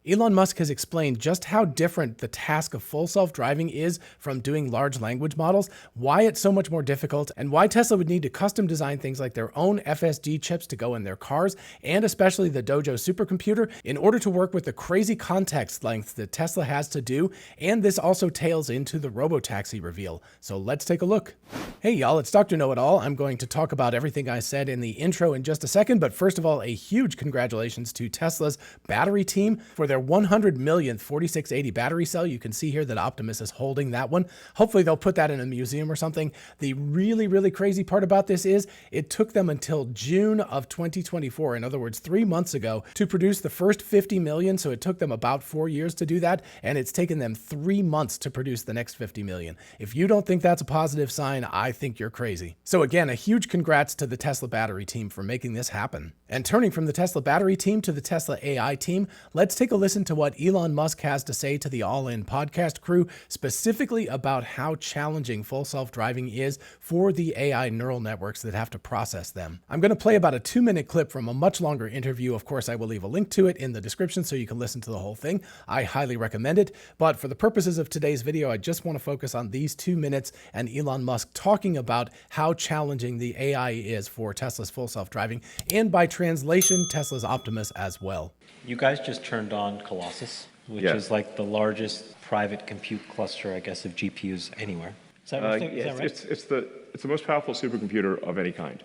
Elon Musk has explained just how different the task of full self-driving is from doing large language models, why it's so much more difficult, and why Tesla would need to custom design things like their own FSD chips to go in their cars, and especially the Dojo supercomputer, in order to work with the crazy context length that Tesla has to do, and this also tails into the robotaxi reveal. So let's take a look. Hey y'all, it's Dr. Know-It-All. I'm going to talk about everything I said in the intro in just a second, but first of all, a huge congratulations to Tesla's battery team for their 100 millionth 4680 battery cell. You can see here that Optimus is holding that one. Hopefully they'll put that in a museum or something. The really crazy part about this is it took them until June of 2024, in other words, 3 months ago, to produce the first 50 million. So it took them about 4 years to do that, and it's taken them 3 months to produce the next 50 million. If you don't think that's a positive sign, I think you're crazy. So again, a huge congrats to the Tesla battery team for making this happen. And turning from the Tesla battery team to the Tesla AI team, let's take a listen to what Elon Musk has to say to the All In podcast crew, specifically about how challenging full self-driving is for the AI neural networks that have to process them. I'm going to play about a 2-minute clip from a much longer interview. Of course, I will leave a link to it in the description so you can listen to the whole thing. I highly recommend it. But for the purposes of today's video, I just want to focus on these 2 minutes and Elon Musk talking about how challenging the AI is for Tesla's full self-driving, and by translation, Tesla's Optimus as well. You guys just turned on Colossus, which is like the largest private compute cluster, I guess, of GPUs anywhere. Is that right? It's the most powerful supercomputer of any kind.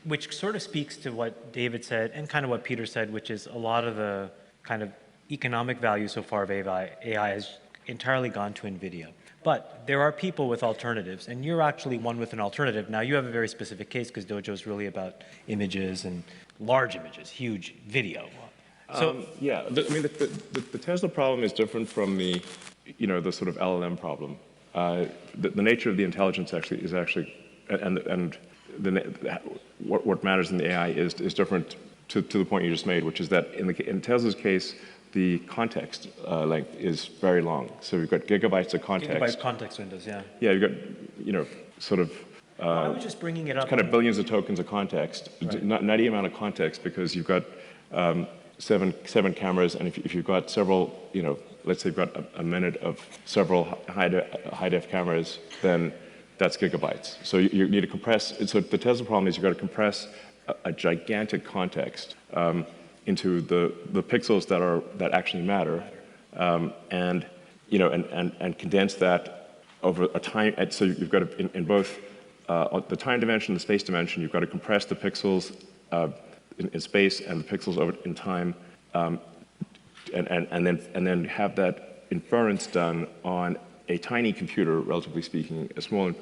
Which sort of speaks to what David said and kind of what Peter said, which is a lot of the kind of economic value so far of AI has entirely gone to NVIDIA. But there are people with alternatives, and you're actually one with an alternative. Now, you have a very specific case because Dojo is really about images and large images, huge video. So the Tesla problem is different from the sort of LLM problem. The nature of the intelligence what matters in the AI is different to the point you just made, which is that in Tesla's case, the context length is very long. So we've got gigabytes of context. Gigabyte context windows, yeah. Yeah, you've got I was just bringing it up. Kind of billions of tokens of context, right. Nutty amount of context, because you've got seven cameras, and if you've got several, let's say you've got a minute of several high-def cameras, then that's gigabytes. So you need to compress. So the Tesla problem is you've got to compress a gigantic context into the pixels that actually matter, and condense that over a time. So you've got to, in both the time dimension, the space dimension, you've got to compress the pixels in space and the pixels over in time, and then have that inference done on a tiny computer, relatively speaking, a small,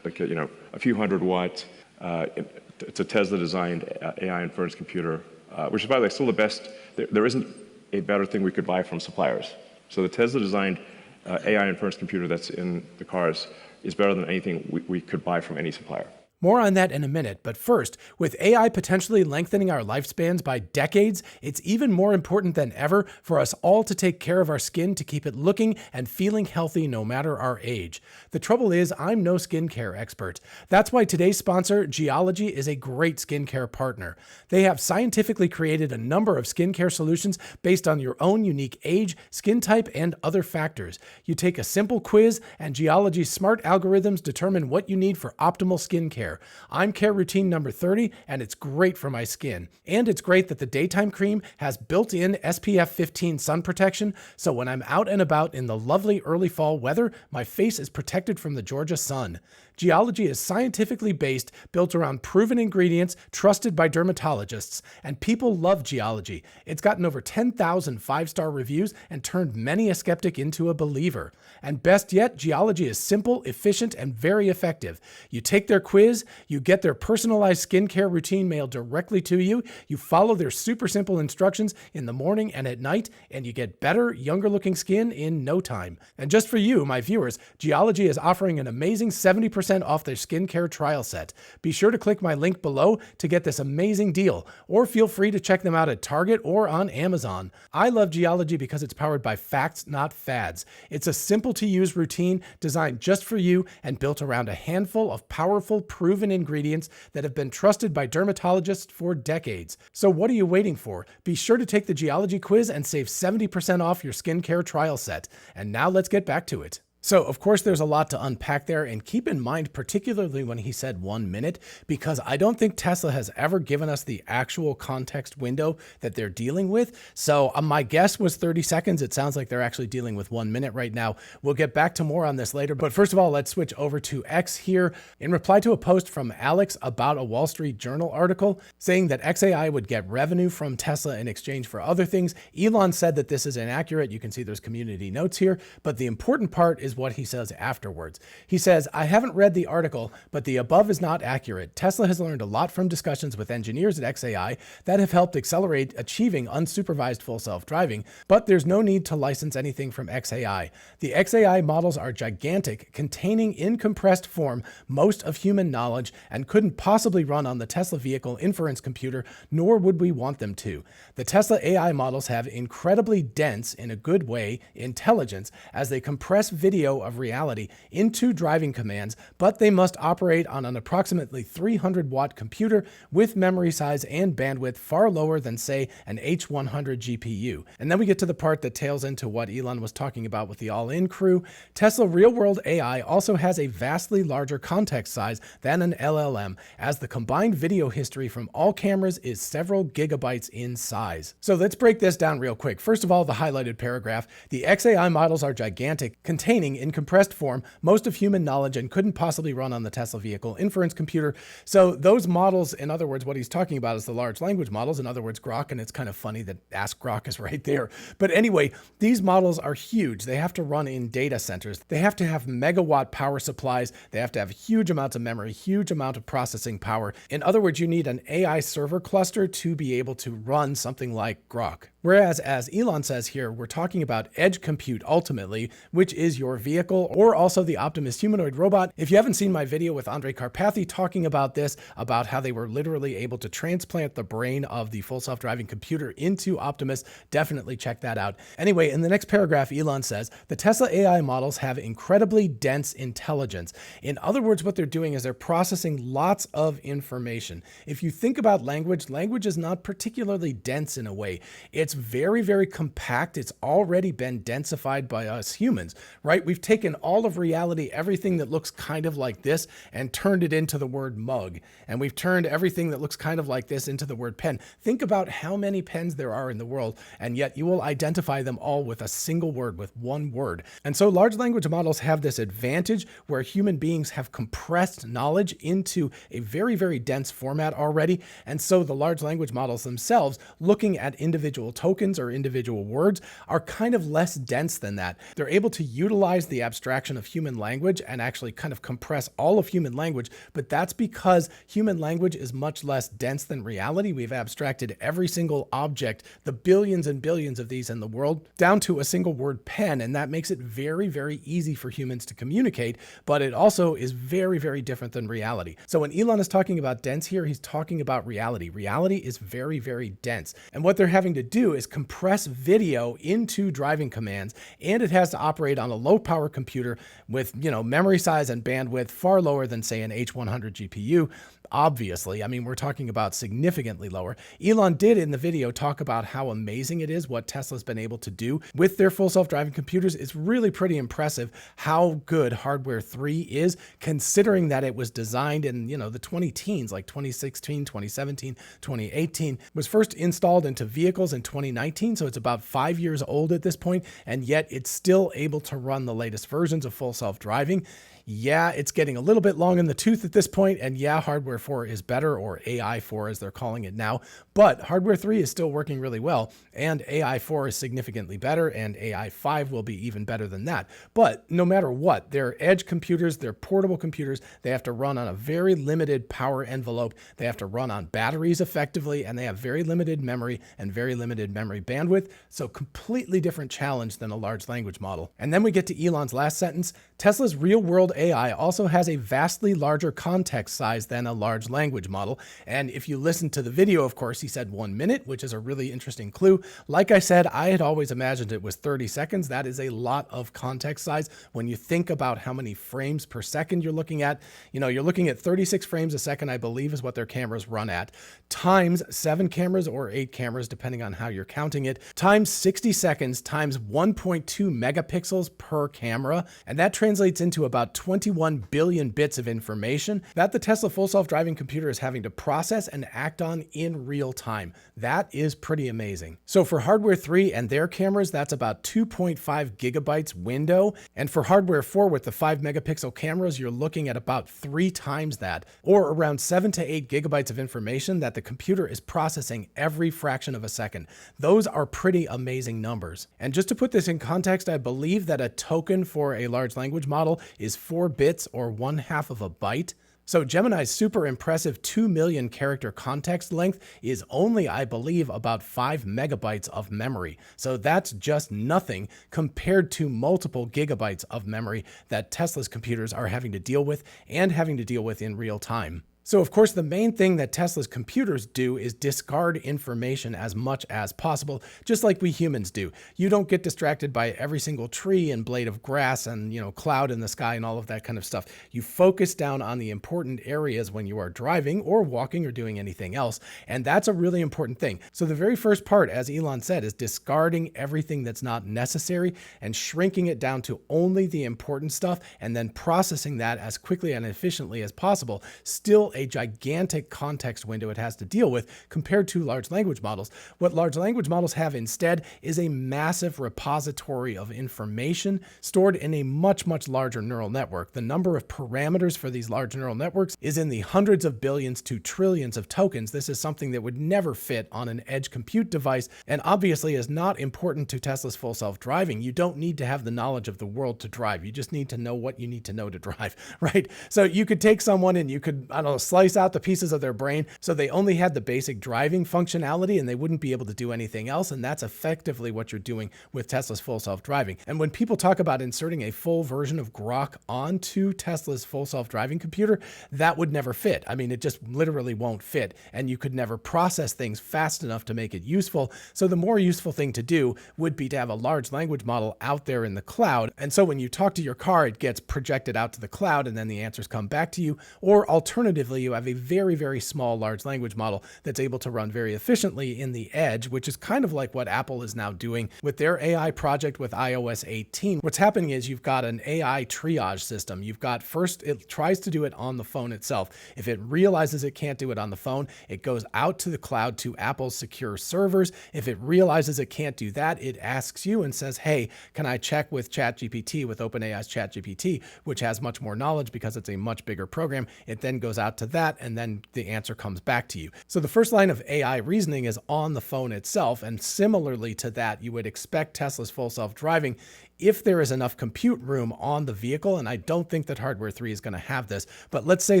a few hundred watts. It's a Tesla-designed AI inference computer, which is, by the way, still the best. There isn't a better thing we could buy from suppliers. So the Tesla-designed AI inference computer that's in the cars is better than anything we could buy from any supplier. More on that in a minute, but first, with AI potentially lengthening our lifespans by decades, it's even more important than ever for us all to take care of our skin to keep it looking and feeling healthy no matter our age. The trouble is, I'm no skincare expert. That's why today's sponsor, Geology, is a great skincare partner. They have scientifically created a number of skincare solutions based on your own unique age, skin type, and other factors. You take a simple quiz, and Geology's smart algorithms determine what you need for optimal skincare. I'm care routine number 30, and it's great for my skin. And it's great that the daytime cream has built-in SPF 15 sun protection, so when I'm out and about in the lovely early fall weather, my face is protected from the Georgia sun. Geology is scientifically based, built around proven ingredients, trusted by dermatologists, and people love Geology. It's gotten over 10,000 5-star reviews and turned many a skeptic into a believer. And best yet, Geology is simple, efficient, and very effective. You take their quiz, you get their personalized skincare routine mailed directly to you, you follow their super simple instructions in the morning and at night, and you get better, younger looking skin in no time. And just for you, my viewers, Geology is offering an amazing 70% 70% off their skincare trial set. Be sure to click my link below to get this amazing deal, or feel free to check them out at Target or on Amazon. I love geology because it's powered by facts, not fads. It's a simple to use routine designed just for you and built around a handful of powerful, proven ingredients that have been trusted by dermatologists for decades. So what are you waiting for? Be sure to take the geology quiz and save 70% off your skincare trial set. And now let's get back to it. So, of course, there's a lot to unpack there, and keep in mind, particularly when he said 1 minute, because I don't think Tesla has ever given us the actual context window that they're dealing with. So my guess was 30 seconds. It sounds like they're actually dealing with 1 minute right now. We'll get back to more on this later. But first of all, let's switch over to X here. In reply to a post from Alex about a Wall Street Journal article saying that XAI would get revenue from Tesla in exchange for other things, Elon said that this is inaccurate. You can see there's community notes here, but the important part is what he says afterwards. He says, I haven't read the article, but the above is not accurate. Tesla has learned a lot from discussions with engineers at XAI that have helped accelerate achieving unsupervised full self-driving, but there's no need to license anything from XAI. The XAI models are gigantic, containing in compressed form most of human knowledge, and couldn't possibly run on the Tesla vehicle inference computer, nor would we want them to. The Tesla AI models have incredibly dense, in a good way, intelligence as they compress video of reality into driving commands, but they must operate on an approximately 300-watt computer with memory size and bandwidth far lower than, say, an H100 GPU. And then we get to the part that tails into what Elon was talking about with the all-in crew. Tesla real-world AI also has a vastly larger context size than an LLM, as the combined video history from all cameras is several gigabytes in size. So let's break this down real quick. First of all, the highlighted paragraph. The XAI models are gigantic, containing in compressed form most of human knowledge, and couldn't possibly run on the Tesla vehicle inference computer. So those models, in other words, what he's talking about is the large language models, in other words, Grok, and it's kind of funny that Ask Grok is right there. But anyway, these models are huge. They have to run in data centers. They have to have megawatt power supplies. They have to have huge amounts of memory, huge amount of processing power. In other words, you need an AI server cluster to be able to run something like Grok. Whereas, as Elon says here, we're talking about edge compute ultimately, which is your vehicle or also the Optimus humanoid robot. If you haven't seen my video with Andre Karpathy talking about this, about how they were literally able to transplant the brain of the full self-driving computer into Optimus, definitely check that out. Anyway, in the next paragraph, Elon says, the Tesla AI models have incredibly dense intelligence. In other words, what they're doing is they're processing lots of information. If you think about language, language is not particularly dense in a way. It's very, very compact. It's already been densified by us humans, right? We've taken all of reality, everything that looks kind of like this, and turned it into the word mug. And we've turned everything that looks kind of like this into the word pen. Think about how many pens there are in the world, and yet you will identify them all with a single word, with one word. And so large language models have this advantage where human beings have compressed knowledge into a very, very dense format already. And so the large language models themselves, looking at individual tokens or individual words, are kind of less dense than that. They're able to utilize the abstraction of human language and actually kind of compress all of human language, but that's because human language is much less dense than reality. We've abstracted every single object, the billions and billions of these in the world, down to a single word pen, and that makes it very, very easy for humans to communicate, but it also is very, very different than reality. So when Elon is talking about dense here, he's talking about reality. Reality is very, very dense, and what they're having to do is compress video into driving commands, and it has to operate on a low power computer with, memory size and bandwidth far lower than, say, an H100 GPU. Obviously, I mean, we're talking about significantly lower. Elon did in the video talk about how amazing it is what Tesla's been able to do with their full self-driving computers. It's really pretty impressive how good Hardware 3 is, considering that it was designed in, the 20-teens, like 2016, 2017, 2018, was first installed into vehicles in 2019. So it's about 5 years old at this point, and yet it's still able to run the latest versions of full self-driving. Yeah, it's getting a little bit long in the tooth at this point, and yeah, Hardware 4 is better, or AI 4 as they're calling it now, but Hardware 3 is still working really well, and AI 4 is significantly better, and AI 5 will be even better than that. But no matter what, they're edge computers, they're portable computers, they have to run on a very limited power envelope, they have to run on batteries effectively, and they have very limited memory and very limited memory bandwidth, so completely different challenge than a large language model. And then we get to Elon's last sentence, Tesla's real-world AI also has a vastly larger context size than a large language model. And if you listen to the video, of course, he said 1 minute, which is a really interesting clue. Like I said, I had always imagined it was 30 seconds. That is a lot of context size. When you think about how many frames per second you're looking at, you're looking at 36 frames a second, I believe is what their cameras run at, times 7 cameras or 8 cameras, depending on how you're counting it, times 60 seconds, times 1.2 megapixels per camera. And that translates into about 21 billion bits of information that the Tesla full self-driving computer is having to process and act on in real time. That is pretty amazing. So for hardware 3 and their cameras, that's about 2.5 gigabytes window. And for hardware 4 with the 5 megapixel cameras, you're looking at about 3 times that, or around 7 to 8 gigabytes of information that the computer is processing every fraction of a second. Those are pretty amazing numbers. And just to put this in context, I believe that a token for a large language model is 4 bits or 1/2 of a byte. So Gemini's super impressive 2 million character context length is only, I believe, about 5 megabytes of memory. So that's just nothing compared to multiple gigabytes of memory that Tesla's computers are having to deal with and having to deal with in real time. So of course, the main thing that Tesla's computers do is discard information as much as possible, just like we humans do. You don't get distracted by every single tree and blade of grass and, cloud in the sky and all of that kind of stuff. You focus down on the important areas when you are driving or walking or doing anything else. And that's a really important thing. So the very first part, as Elon said, is discarding everything that's not necessary and shrinking it down to only the important stuff and then processing that as quickly and efficiently as possible. Still a gigantic context window it has to deal with compared to large language models. What large language models have instead is a massive repository of information stored in a much, much larger neural network. The number of parameters for these large neural networks is in the hundreds of billions to trillions of tokens. This is something that would never fit on an edge compute device and obviously is not important to Tesla's full self-driving. You don't need to have the knowledge of the world to drive. You just need to know what you need to know to drive, right? So you could take someone and you could, slice out the pieces of their brain so they only had the basic driving functionality and they wouldn't be able to do anything else. And that's effectively what you're doing with Tesla's full self-driving. And when people talk about inserting a full version of Grok onto Tesla's full self-driving computer, that would never fit. I mean, it just literally won't fit. And you could never process things fast enough to make it useful. So the more useful thing to do would be to have a large language model out there in the cloud. And so when you talk to your car, it gets projected out to the cloud and then the answers come back to you. Or alternatively, you have a very, very small large language model that's able to run very efficiently in the edge, which is kind of like what Apple is now doing with their AI project with iOS 18. What's happening is you've got an AI triage system. You've got first, it tries to do it on the phone itself. If it realizes it can't do it on the phone, it goes out to the cloud to Apple's secure servers. If it realizes it can't do that, it asks you and says, hey, can I check with ChatGPT, with OpenAI's ChatGPT, which has much more knowledge because it's a much bigger program. It then goes out to that and then the answer comes back to you. So the first line of AI reasoning is on the phone itself. And similarly to that, you would expect Tesla's full self-driving if there is enough compute room on the vehicle, and I don't think that hardware 3 is going to have this, but let's say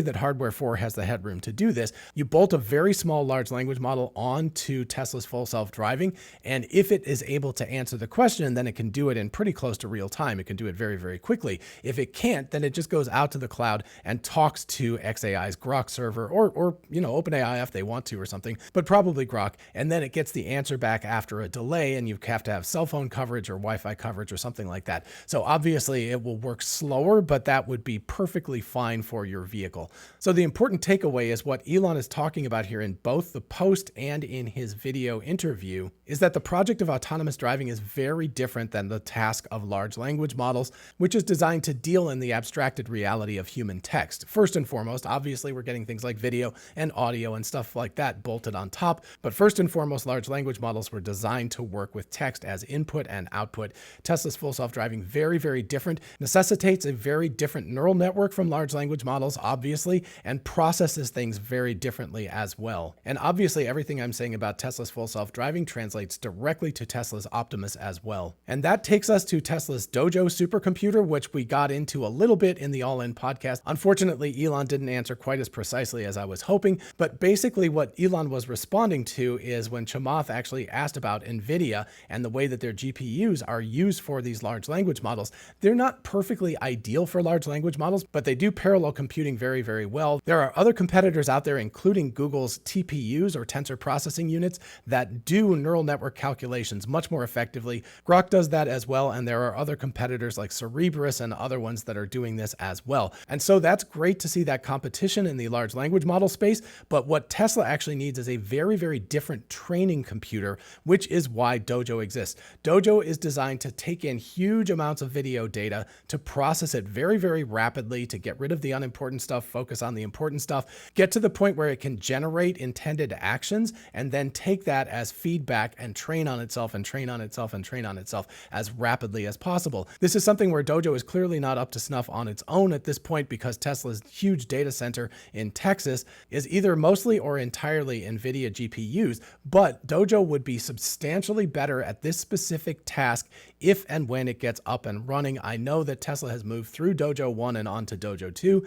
that hardware 4 has the headroom to do this. You bolt a very small large language model onto Tesla's full self-driving, and if it is able to answer the question, then it can do it in pretty close to real time. It can do it very, very quickly. If it can't, then it just goes out to the cloud and talks to xAI's Grok server or OpenAI if they want to or something, but probably Grok, and then it gets the answer back after a delay, and you have to have cell phone coverage or Wi-Fi coverage or something like that. So obviously it will work slower, but that would be perfectly fine for your vehicle. So the important takeaway is what Elon is talking about here in both the post and in his video interview is that the project of autonomous driving is very different than the task of large language models, which is designed to deal in the abstracted reality of human text. First and foremost, obviously we're getting things like video and audio and stuff like that bolted on top, but first and foremost, large language models were designed to work with text as input and output. Tesla's full self-driving, very, very different, necessitates a very different neural network from large language models, obviously, and processes things very differently as well. And obviously, everything I'm saying about Tesla's full self-driving translates directly to Tesla's Optimus as well. And that takes us to Tesla's Dojo supercomputer, which we got into a little bit in the All In podcast. Unfortunately, Elon didn't answer quite as precisely as I was hoping, but basically what Elon was responding to is when Chamath actually asked about NVIDIA and the way that their GPUs are used for these large language models. They're not perfectly ideal for large language models, but they do parallel computing very, very well. There are other competitors out there, including Google's TPUs, or tensor processing units, that do neural network calculations much more effectively. Grok does that as well, and there are other competitors like Cerebrus and other ones that are doing this as well. And so that's great to see that competition in the large language model space, but what Tesla actually needs is a very, very different training computer, which is why Dojo exists. Dojo is designed to take in huge amounts of video data, to process it very, very rapidly, to get rid of the unimportant stuff, focus on the important stuff, get to the point where it can generate intended actions, and then take that as feedback and train on itself and train on itself and train on itself as rapidly as possible. This is something where Dojo is clearly not up to snuff on its own at this point, because Tesla's huge data center in Texas is either mostly or entirely NVIDIA GPUs, but Dojo would be substantially better at this specific task if and when it gets up and running. I know that Tesla has moved through Dojo 1 and on to Dojo 2.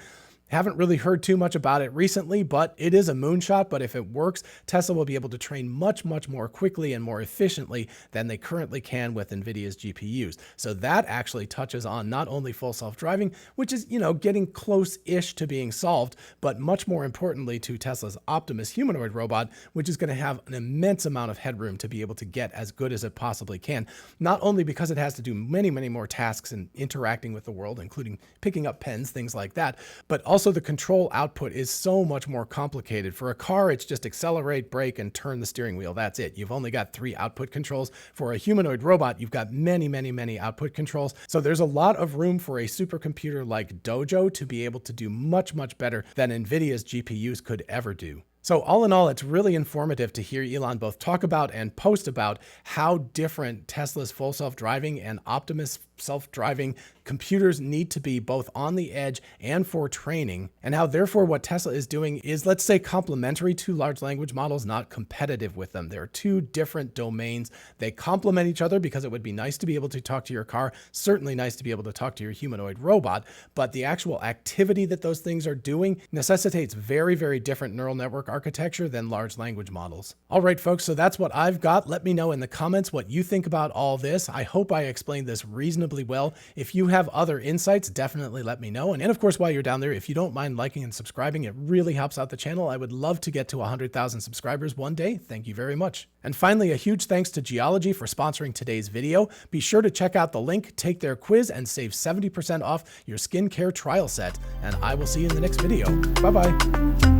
Haven't really heard too much about it recently, but it is a moonshot. But if it works, Tesla will be able to train much, much more quickly and more efficiently than they currently can with NVIDIA's GPUs. So that actually touches on not only full self-driving, which is, getting close-ish to being solved, but much more importantly to Tesla's Optimus humanoid robot, which is going to have an immense amount of headroom to be able to get as good as it possibly can. Not only because it has to do many, many more tasks and interacting with the world, including picking up pens, things like that, but also the control output is so much more complicated. For a car, it's just accelerate, brake, and turn the steering wheel. That's it. You've only got 3 output controls. For a humanoid robot, you've got many, many, many output controls. So there's a lot of room for a supercomputer like Dojo to be able to do much, much better than NVIDIA's GPUs could ever do. So all in all, it's really informative to hear Elon both talk about and post about how different Tesla's full self-driving and Optimus self-driving computers need to be, both on the edge and for training, and how therefore what Tesla is doing is, let's say, complementary to large language models, not competitive with them. They're 2 different domains. They complement each other because it would be nice to be able to talk to your car, certainly nice to be able to talk to your humanoid robot, but the actual activity that those things are doing necessitates very, very different neural network architecture than large language models. All right, folks, so that's what I've got. Let me know in the comments what you think about all this. I hope I explained this reasonably well. If you have other insights, definitely let me know. And of course, while you're down there, if you don't mind liking and subscribing, it really helps out the channel. I would love to get to 100,000 subscribers one day. Thank you very much. And finally, a huge thanks to Geology for sponsoring today's video. Be sure to check out the link, take their quiz, and save 70% off your skincare trial set. And I will see you in the next video. Bye-bye.